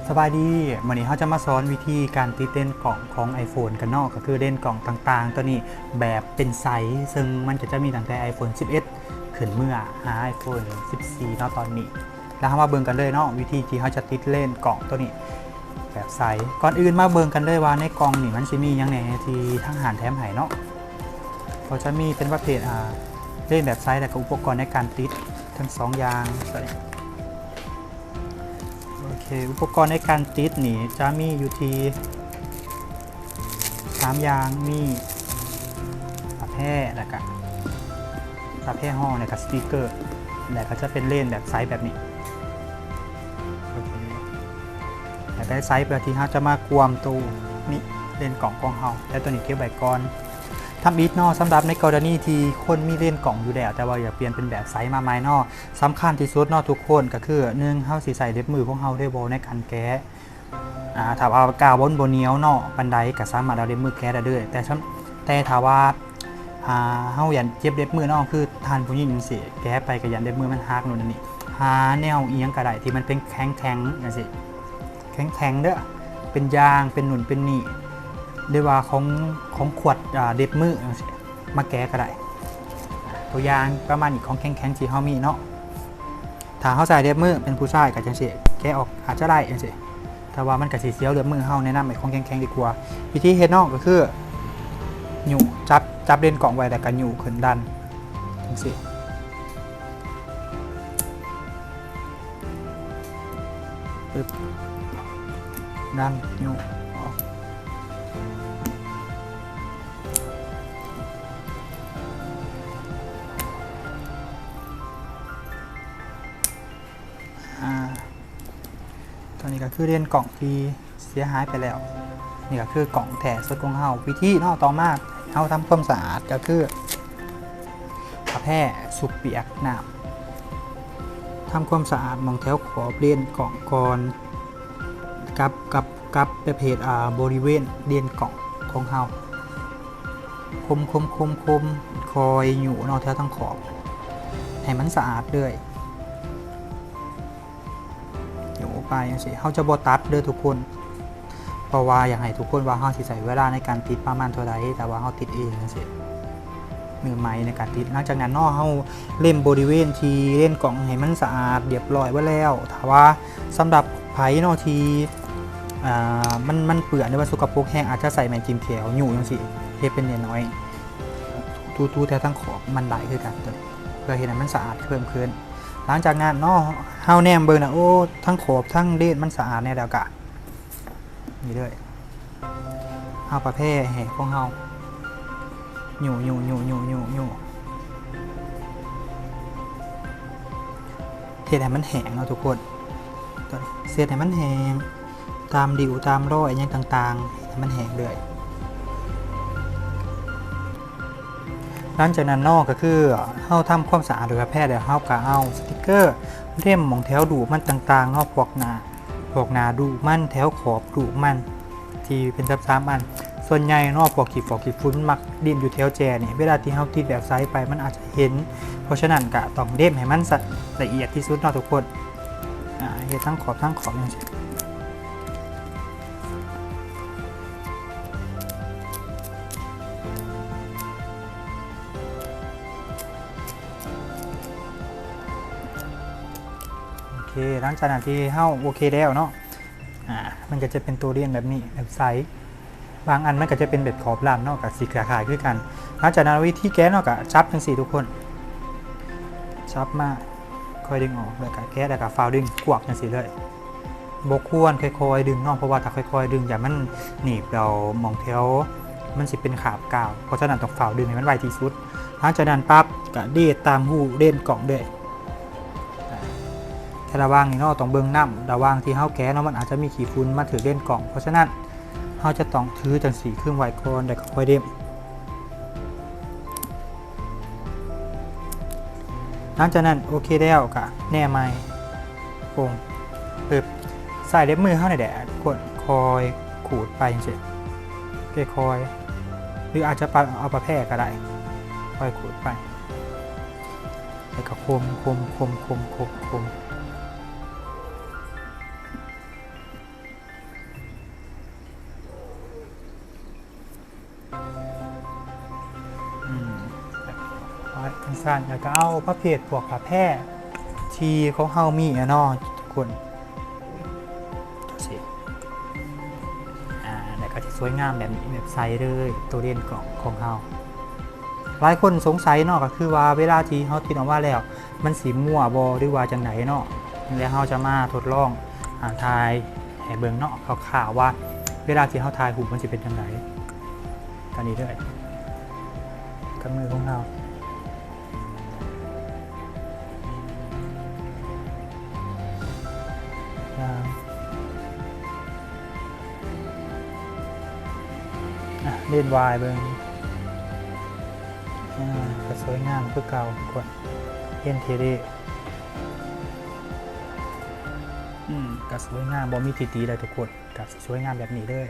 สบายดีวันนี้เขาจะมาสอนวิธีการติดเล่นกล่องของ iPhone กันเนาะก็คือเล่นกล่องต่างๆตัวนี้แบบเป็นไซส์ซึ่งมันจะมีตั้งแต่ iPhone 11 ขึ้นเมื่อหา iPhone 14 เนาะตอนนี้แล้วเรามาเบิ่งกันเลยเนาะวิธีที่เขาจะติดเล่นกล่องตัวนี้แบบไซส์ก่อนอื่นมาเบิ่งกันเลยว่าในกล่องนี่มันจะมีอย่างไหนที่ทางหารแถมให้เนาะเขาจะมีเป็นประเภทเล่นแบบไซส์และก็อุปกรณ์ในการติดทั้ง2อย่างโอเคอุปกรณ์ในการติดนี่จะมีอยู่ที่3อย่างมีปากแพร่แล้วก็ปากแพร่ห้องแล้วก็สติกเกอร์แล้วก็จะเป็นเล่นแบบไซส์แบบนี้โอเคแล้วได้ไซส์แบบที่เราจะมากวมตู้นี่เล่นกล่องของเราแล้วตัวนี้เก็บไว้ก่อนทำอีกนอสำหรับในกรณีที่คนมีเล่นกล่องอยู่แล้วแต่ว่าอยากเปลี่ยนเป็นแบบไซส์มาไม้นอสำคัญที่สุดนอทุกคนก็คือ1เฮาสิใส่เล็บมือของเฮาได้บ่ในการแกะถ้าเอากาวบนเหนียวเนาะบันไดก็สามารถเอาเล็บมือแกะได้เลยแต่ถ้าว่าเฮาอยากเจ็บเล็บมือเนาะคือทานผู้หญิงสิแกะไปก็ยันเล็บมือมันหักนู่นนี่หาแนวเอียงก็ได้ที่มันเป็นแข็งจังซี่แข็งเด้อเป็นยางเป็นหนุนเป็นนี่เรียกว่าของขวดเด็บมือมาแกะก็ได้ตัวอย่างประมาณนี้ของแข็งๆที่เฮามีเนาะถ้าเฮาใส่เด็บมือเป็นผู้ชายก็จังซี่แกะออกอาจจะได้จังซี่แต่ว่ามันก็สิเสียวเด็บมือเฮาแนะนำให้ของแข็งๆดีกว่าวิธีเฮ็ดเนาะก็คือหยู่จับเล่นกล่องไว้แล้วก็หยู่ขึ้นดันจังซี่ปึ๊บดันหยู่ตัวนี้ก็คือเล่นกล่องที่เสียหายไปแล้วนี่ก็คือกล่องแถสดของเฮาวิธีเนาะต่อมาเฮาทำความสะอาดก็คือผ้าแพร่สุกเปียกน้ำทำความสะอาดมองแถวขอบเล่นกล่องก่อนกับประเภทบริเวณเล่นกล่องของเฮาคมคอยอยู่เนาะแถวทั้งขอบให้มันสะอาดเลยไปอย่างสิเขาจะบตัดเด้อทุกคนเพราะว่าอยากให้ทุกคนว่าเขาสิใส่เวลาในการติดประมาณเท่าไรแต่ว่าเขาติดเองอย่างสิมือไม้ในการติดหลังจากนั้นเนาะเขาเล่นบริเวณที่เล่นกล่องให้มันสะอาดเรียบร้อยไว้แล้วถ้าว่าสำหรับไผ่เนาะที่มันเปื่อนหรือว่าสกปรกแห้งอาจจะใส่ไม้จิ้มแขวอยู่อย่างสิเฮ็ดเป็นน้อยทูแถวทั้งขอบมันได้คือกันเพื่อเห็นให้มันสะอาดเพิ่มขึ้นหลังจากนั้นเนาะเฮาแนมเบิ่งนะโอ้ทั้งขอบทั้งเลนมันสะอาดแน่แล้วกะนี่เลยเฮาประเภทแห่ของเฮาหยู่เทให้มันแห้งเนาะทุกคนเสียให้มันแห้งตามดิวตามรอยอย่างต่างๆให้มันแห้งเลยหลังจากนั้นนอกก็คือเฮาทำความสะอาดโดยแพทย์เดี๋ยวเฮาก็เอาสติกเกอร์เล่มมองแถวดูมันต่างๆเนาะพวกหนาดูมันแถวขอบดูมันที่เป็นซ้ำๆอันส่วนใหญ่เนาะพวกขี้ฝุ่นมักดินอยู่แถวแจนี่เวลาที่เฮาติดแบบไซส์ไปมันอาจจะเห็นเพราะฉะนั้นก็ต้องเล่มให้มันละเอียดที่สุดเนาะทุกคนเฮ็ดทั้งขอบอย่างนี้หลังจากนั้นที่เฮ้าโอเคแล้วเนาะมันก็จะเป็นตัวเรียนแบบนี้แบบไซส์บางอันมันก็จะเป็นแบบขอบลามเนาะกับสีขายขึ้นกันหลังจากนั้นวิธีแก้เนาะกับชับทั้ง4ทุกคนชับมาค่อยดึงออกเลยกับแก้แล้วกับฟาวดึงกวกทั้ง4เลยบกควรค่อยๆดึงเนาะเพราะว่าถ้าค่อยๆดึงอย่ามันหนีบเรามองแถวมันสิเป็นขาบกาวเพราะฉะนั้นต้องฟาวดึงให้มันไวที่สุดหลังจากนั้นปั๊บก็เดียตามหูเล่นกล่องด้วยระว่างนี่เนาะต้องเบิ่งน้ำระว่างที่เฮาแก้เนาะมันอาจจะมีขี้ฝุ่นมาถือเล่นกล่องเพราะฉะนั้นเฮาจะต้องถือจังสีเครื่องไว้ก่อนแล้วก็ค่อยเด้มหลังจากนั้นโอเคแล้วก็แน่ไม้โป่งปึ๊บใส่เล็บมือเฮาในแดดกดคอยขูดไปจังซี่คอยหรืออาจจะเอาปลาแพร่ก็ได้คอยขูดไปแล้วก็คม สั้นแล้วก็เอาประเภทพวกผ้าแพร่ที่ของเฮามีอะเนาะทุกคนดูสิแล้วก็จะสวยงามแบบนี้แบบใสเลยตัวเด่นของเฮาหลายคนสงสัยเนาะก็คือว่าเวลาที่เฮาติดออกมาแล้วมันสีมั่วบ่หรือว่าจังไหนเนาะแล้วเฮาจะมาทดลองทายให้เบิ่งเนาะข่าวๆว่าเวลาที่เฮาทายหูมันสิเป็นจังไดกันนี้ด้วยกับมือของเฮาเล่นวายเบิ่งก็สวยงามคือเก่าทุกคนเล่นเทเดก็สวยงามบ่มีตีๆเลยทุกคนก็สวยงามแบบนี้เลย